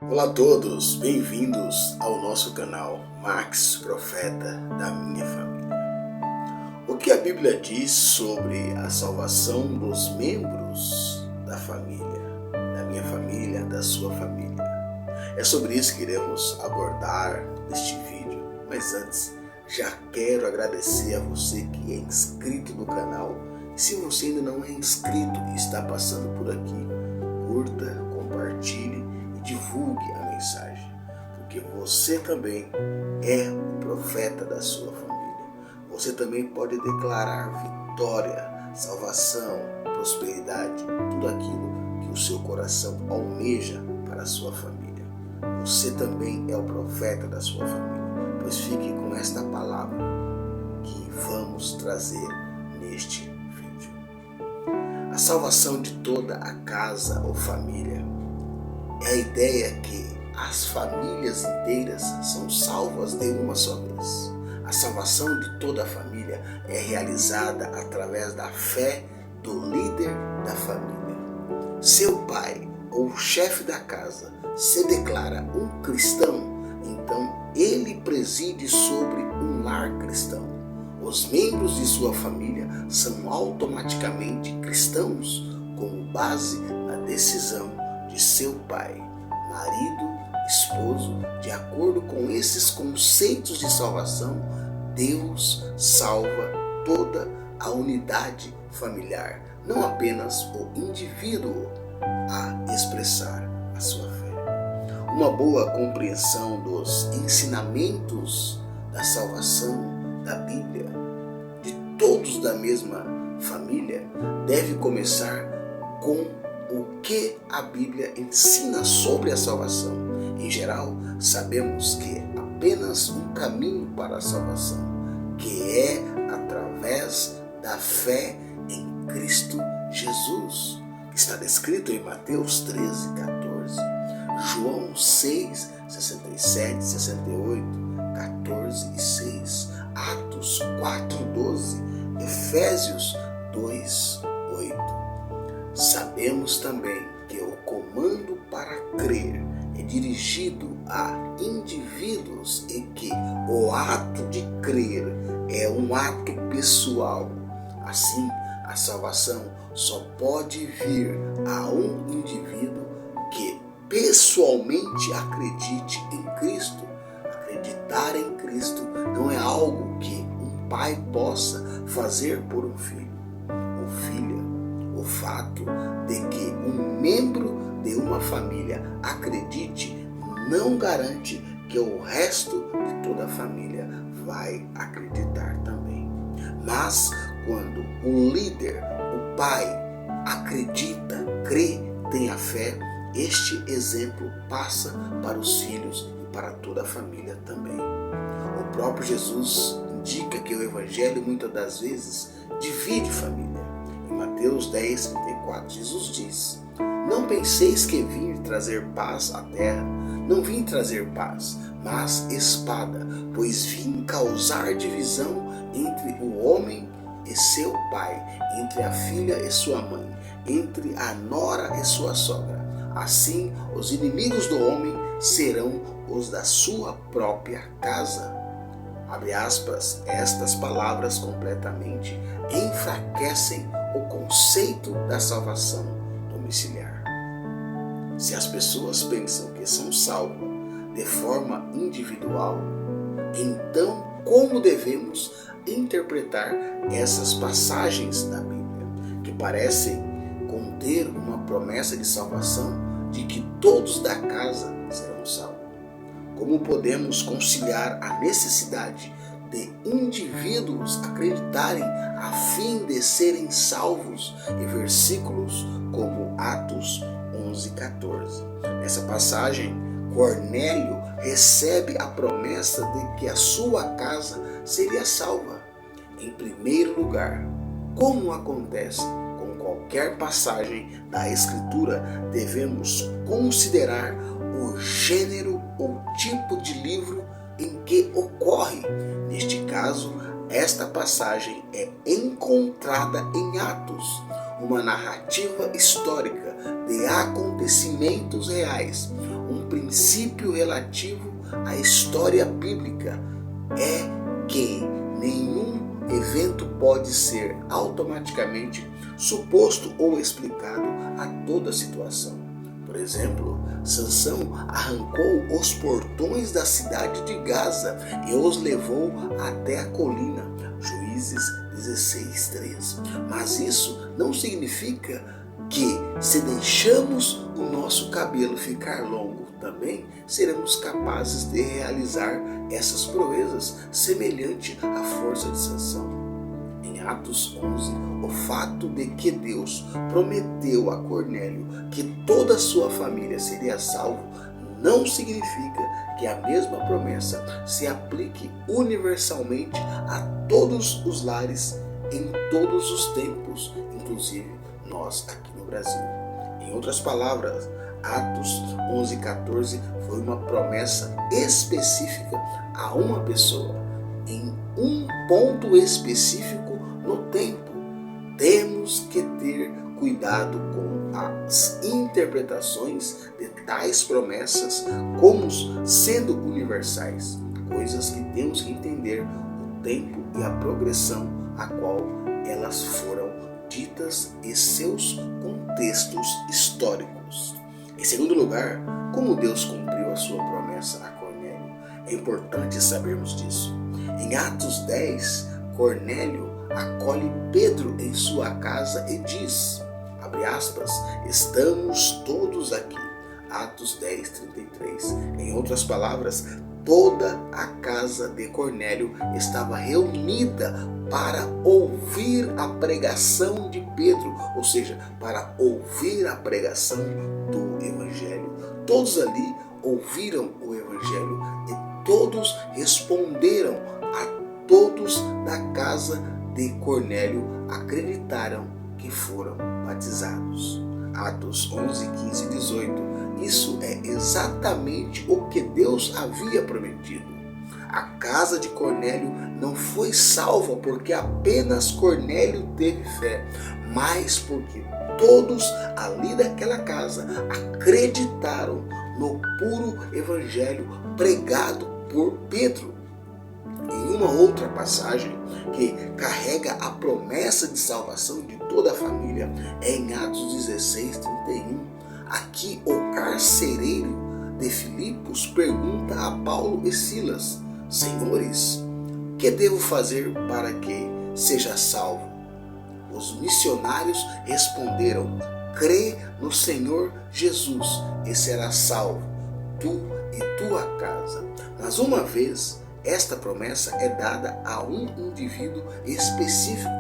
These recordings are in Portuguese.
Olá a todos, bem-vindos ao nosso canal Max Profeta da Minha Família. O que a Bíblia diz sobre a salvação dos membros da família, da minha família, da sua família? É sobre isso que iremos abordar neste vídeo, mas antes já quero agradecer a você que é inscrito no canal. E se você ainda não é inscrito e está passando por aqui, curta, compartilhe e divulgue a mensagem, porque você também é o profeta da sua família. Você também pode declarar vitória, salvação, prosperidade, tudo aquilo que o seu coração almeja para a sua família. Você também é o profeta da sua família, pois fique com esta palavra que vamos trazer neste vídeo. A salvação de toda a casa ou família é a ideia que as famílias inteiras são salvas de uma só vez. A salvação de toda a família é realizada através da fé do líder da família. Seu pai ou chefe da casa se declara um cristão, então ele preside sobre um lar cristão. Os membros de sua família são automaticamente cristãos, com base na decisão de seu pai, marido, esposo. De acordo com esses conceitos de salvação, Deus salva toda a unidade familiar, não apenas o indivíduo a expressar a sua fé. Uma boa compreensão dos ensinamentos da salvação da Bíblia, de todos da mesma família, deve começar com o que a Bíblia ensina sobre a salvação. Em geral, sabemos que é apenas um caminho para a salvação, que é através da fé em Cristo Jesus, que está descrito em Mateus 13, 14, João 6, 67, 68, 14 e 6, Atos 4, 12, Efésios 2, 8. Sabemos também que o comando para crer é dirigido a indivíduos e que o ato de crer é um ato pessoal. Assim, a salvação só pode vir a um indivíduo que pessoalmente acredite em Cristo. Acreditar em Cristo não é algo que um pai possa fazer por um filho ou filha. O fato de que um membro de uma família acredite não garante que o resto de toda a família vai acreditar também. Mas quando o líder, o pai, acredita, crê, tem a fé, este exemplo passa para os filhos e para toda a família também. O próprio Jesus indica que o Evangelho muitas das vezes divide família. Em Mateus 10, 34, Jesus diz: não penseis que vim trazer paz à terra. Não vim trazer paz, mas espada, pois vim causar divisão entre o homem e seu pai, entre a filha e sua mãe, entre a nora e sua sogra. Assim, os inimigos do homem serão os da sua própria casa. Abre aspas, estas palavras completamente enfraquecem o conceito da salvação domiciliar. Se as pessoas pensam que são salvas de forma individual, então como devemos interpretar essas passagens da Bíblia, que parecem conter uma promessa de salvação de que todos da casa serão salvos? Como podemos conciliar a necessidade de indivíduos acreditarem a fim de serem salvos e versículos como Atos 11, 14? Nessa passagem, Cornélio recebe a promessa de que a sua casa seria salva. Em primeiro lugar, como acontece com qualquer passagem da Escritura, devemos considerar o gênero ou tipo de livro em que ocorre. Neste caso, esta passagem é encontrada em Atos, uma narrativa histórica de acontecimentos reais, um princípio relativo à história bíblica é que nenhum evento pode ser automaticamente suposto ou explicado a toda situação. Por exemplo, Sansão arrancou os portões da cidade de Gaza e os levou até a colina. Juízes 16:3. Mas isso não significa que, se deixamos o nosso cabelo ficar longo, também seremos capazes de realizar essas proezas semelhante à força de Sansão. Em Atos 11, o fato de que Deus prometeu a Cornélio que toda a sua família seria salvo não significa que a mesma promessa se aplique universalmente a todos os lares em todos os tempos, inclusive nós aqui no Brasil. Em outras palavras, Atos 11:14 foi uma promessa específica a uma pessoa, em um ponto específico no tempo. Temos que ter cuidado com as interpretações de tais promessas como sendo universais, coisas que temos que entender o tempo e a progressão a qual elas foram ditas e seus contextos históricos. Em segundo lugar, como Deus cumpriu a sua promessa a Cornélio. É importante sabermos disso. Em Atos 10, Cornélio acolhe Pedro em sua casa e diz, abre aspas, estamos todos aqui. Atos 10:33. Em outras palavras, toda a casa de Cornélio estava reunida para ouvir a pregação de Pedro, ou seja, para ouvir a pregação do Evangelho. Todos ali ouviram o Evangelho e todos responderam. A todos da casa de Cornélio acreditaram que foram batizados. Atos 11, 15 e 18. Isso é exatamente o que Deus havia prometido. A casa de Cornélio não foi salva porque apenas Cornélio teve fé, mas porque todos ali daquela casa acreditaram no puro evangelho pregado por Pedro. Em uma outra passagem que carrega a promessa de salvação de toda a família, é em Atos 16:31. Aqui o carcereiro de Filipos pergunta a Paulo e Silas, senhores, que devo fazer para que seja salvo? Os missionários responderam, crê no Senhor Jesus e serás salvo, tu e tua casa. Mas uma vez, esta promessa é dada a um indivíduo específico,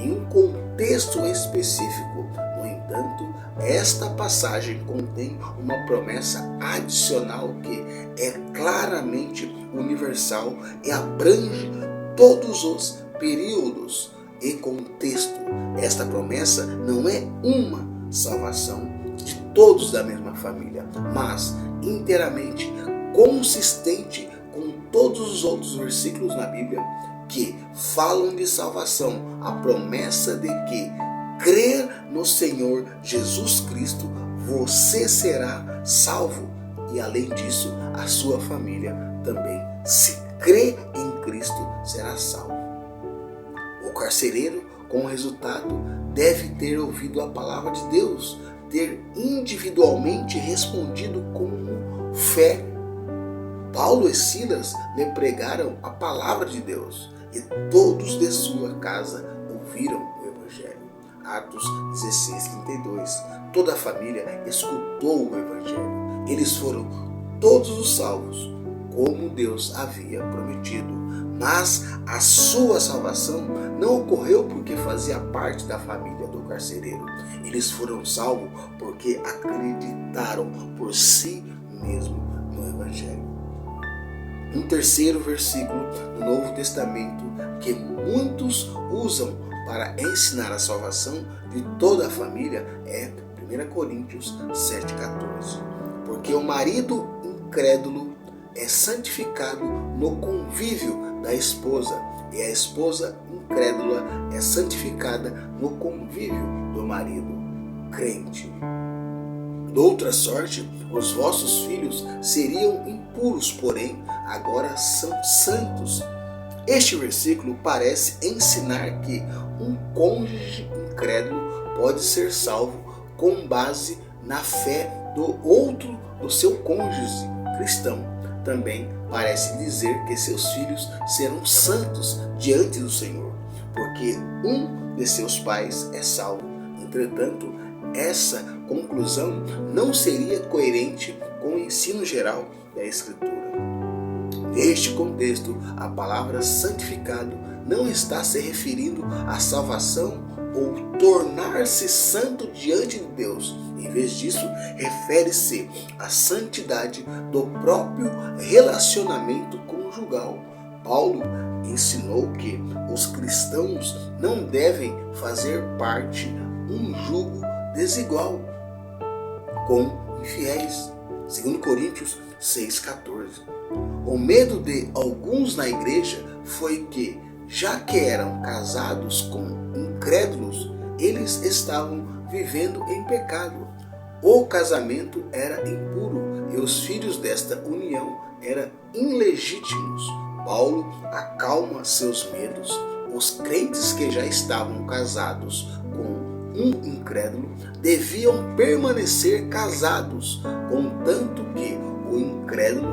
em um contexto específico. No entanto, esta passagem contém uma promessa adicional que é claramente universal e abrange todos os períodos e contexto. Esta promessa não é uma salvação de todos da mesma família, mas inteiramente consistente com todos os outros versículos na Bíblia que falam de salvação, a promessa de que crer no Senhor Jesus Cristo, você será salvo. E além disso, a sua família também, se crê em Cristo, será salvo. O carcereiro, com o resultado, deve ter ouvido a palavra de Deus, ter individualmente respondido com fé. Paulo e Silas lhe pregaram a palavra de Deus e todos de sua casa ouviram o Evangelho. Atos 16:32. Toda a família escutou o Evangelho. Eles foram todos os salvos, como Deus havia prometido. Mas a sua salvação não ocorreu porque fazia parte da família do carcereiro. Eles foram salvos porque acreditaram por si mesmos no Evangelho. Um terceiro versículo do Novo Testamento que muitos usam para ensinar a salvação de toda a família é 1 Coríntios 7,14. Porque o marido incrédulo é santificado no convívio da esposa, e a esposa incrédula é santificada no convívio do marido crente. Doutra sorte, os vossos filhos seriam impuros, porém agora são santos. Este versículo parece ensinar que um cônjuge incrédulo pode ser salvo com base na fé do seu cônjuge cristão. Também parece dizer que seus filhos serão santos diante do Senhor, porque um de seus pais é salvo. Entretanto, essa conclusão não seria coerente com o ensino geral da Escritura. Neste contexto, a palavra santificado não está se referindo à salvação ou tornar-se santo diante de Deus. Em vez disso, refere-se à santidade do próprio relacionamento conjugal. Paulo ensinou que os cristãos não devem fazer parte um jugo desigual com infiéis. 2 Coríntios 6,14. O medo de alguns na igreja foi que, já que eram casados com incrédulos, eles estavam vivendo em pecado. O casamento era impuro e os filhos desta união eram ilegítimos. Paulo acalma seus medos. Os crentes que já estavam casados com um incrédulo deviam permanecer casados, contanto que o incrédulo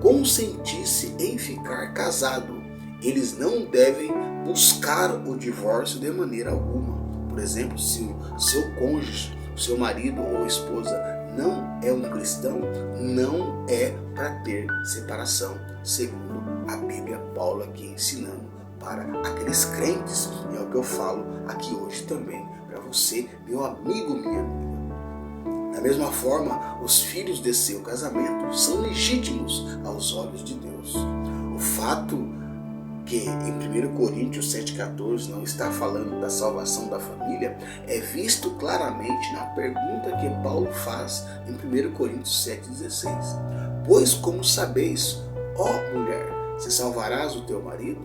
consentisse em ficar casado. Eles não devem buscar o divórcio de maneira alguma. Por exemplo, se o seu cônjuge, o seu marido ou esposa não é um cristão, não é para ter separação, segundo a Bíblia, Paulo aqui ensinando para aqueles crentes. E é o que eu falo aqui hoje também para você, meu amigo, minha amiga. Da mesma forma, os filhos de seu casamento são legítimos aos olhos de Deus. O fato que em 1 Coríntios 7,14 não está falando da salvação da família é visto claramente na pergunta que Paulo faz em 1 Coríntios 7,16. Pois como sabeis, ó mulher, se salvarás o teu marido?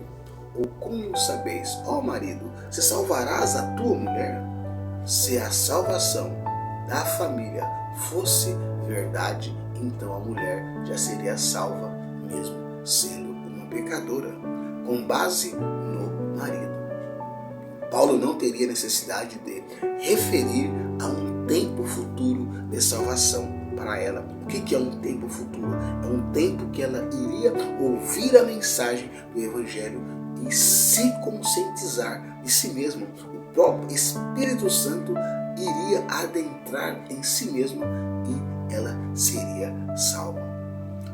Ou como sabeis, ó marido, se salvarás a tua mulher? Se a salvação da família fosse verdade, então a mulher já seria salva, mesmo sendo uma pecadora, com base no marido. Paulo não teria necessidade de referir a um tempo futuro de salvação para ela. O que é um tempo futuro? É um tempo que ela iria ouvir a mensagem do Evangelho e se conscientizar de si mesma. O próprio Espírito Santo iria adentrar em si mesma e ela seria salva.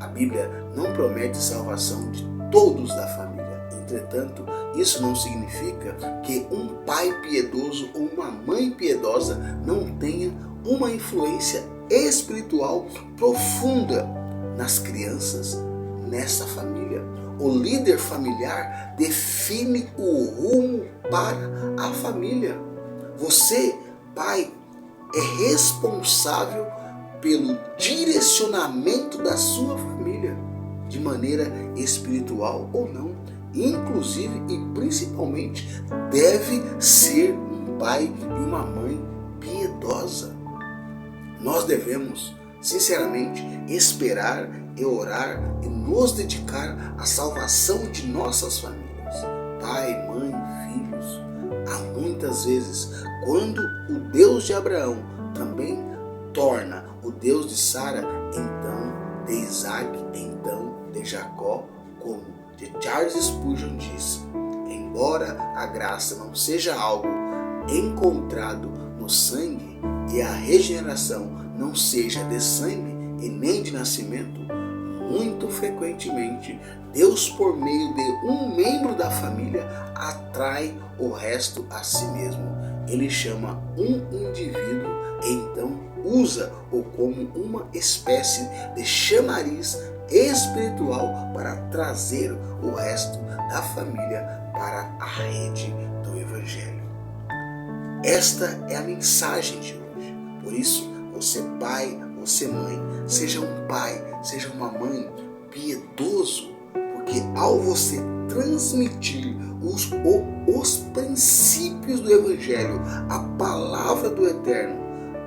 A Bíblia não promete salvação de todos da família. Entretanto, isso não significa que um pai piedoso ou uma mãe piedosa não tenha uma influência espiritual profunda nas crianças, nessa família. O líder familiar define o rumo para a família. Você, pai, é responsável pelo direcionamento da sua família, de maneira espiritual ou não. Inclusive e principalmente deve ser um pai e uma mãe piedosa. Nós devemos, sinceramente, esperar e orar e nos dedicar à salvação de nossas famílias. Pai, mãe, filhos. Há muitas vezes, quando o Deus de Abraão também torna o Deus de Sara, então de Isaac, então de Jacó, como de Charles Spurgeon diz: embora a graça não seja algo encontrado no sangue e a regeneração não seja de sangue e nem de nascimento, muito frequentemente Deus, por meio de um membro da família, atrai o resto a si mesmo. Ele chama um indivíduo e então usa-o como uma espécie de chamariz espiritual para trazer o resto da família para a rede do Evangelho. Esta é a mensagem de hoje. Por isso, você pai, você mãe, seja um pai, seja uma mãe piedoso, porque ao você transmitir os princípios do Evangelho, a palavra do Eterno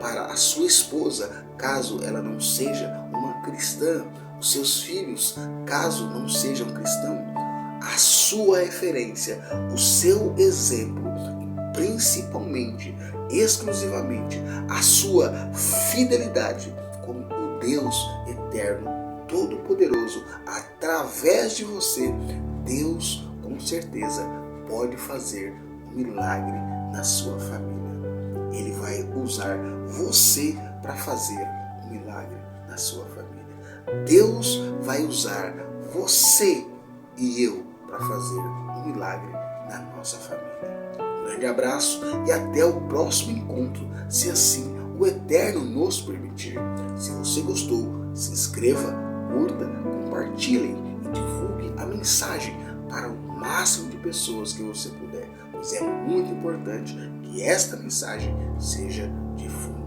para a sua esposa, caso ela não seja uma cristã, os seus filhos, caso não sejam cristãos, a sua referência, o seu exemplo, principalmente, exclusivamente, a sua fidelidade como o Deus eterno, todo-poderoso, através de você, Deus com certeza pode fazer um milagre na sua família. Ele vai usar você para fazer um milagre na sua família. Deus vai usar você e eu para fazer um milagre na nossa família. Um grande abraço e até o próximo encontro, se assim o Eterno nos permitir. Se você gostou, se inscreva, curta, compartilhe e divulgue a mensagem para o máximo de pessoas que você puder, pois é muito importante que esta mensagem seja difundida.